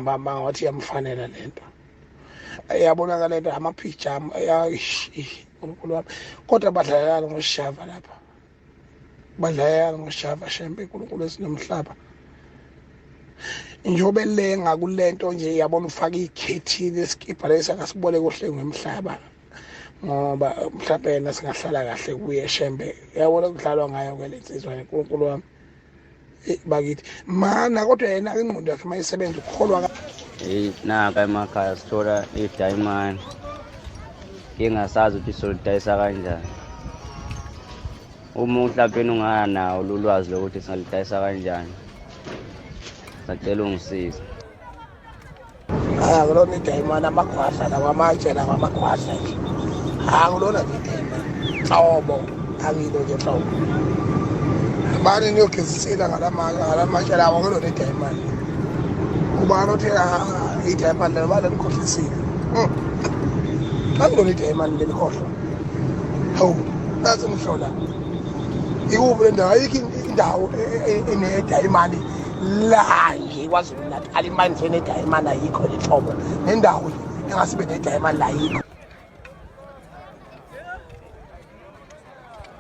Mama wathi yamfanela lento. Yabonakala lento amapijama uNkulunkulu wami. Kodwa badlalela ngoSjava lapha. Badlalela ngoSjava shembe uNkulunkulu esinomhlaba. Njobe lenga kulento nje yabona ufaka ikhethile iskipha lesa ngasibole kuhle ngemhlaba. Ngoba mhlawumbe yena singahlala kahle kuye shembe. Yabona kudlalwa ngayo ke lensizwa uNkulunkulu wami. Bakithi mana kodwa yena ingqondo yakhe mayisebenza ukukholwa naka emakhaya sithola idayimani ngingasazi ukuthi solidayisa kanjani. Uma mhlawumbe unganawo lolwazi lokuthi singalidayisa kanjani, sacela ungisize. Kulona idayimani amakhwahla lakwamanje nakwamakhwahla nje. Kulona idayimani hlobo angilo nje hlobo. Bani niyogezisela ngalamanje lawo kulona idayimani. Kuba nothi idayimani lelo bale nikhohlisile. Angilona idayimani lelikhohlo. Hawu, nazi ngihlola. Ikuphi le ndawo? Ayikho indawo enedayimani la nje KwaZulu Natal imanje enedayimani ayikho lehlobo. Nendawo engasibe nedayimani la ayikho.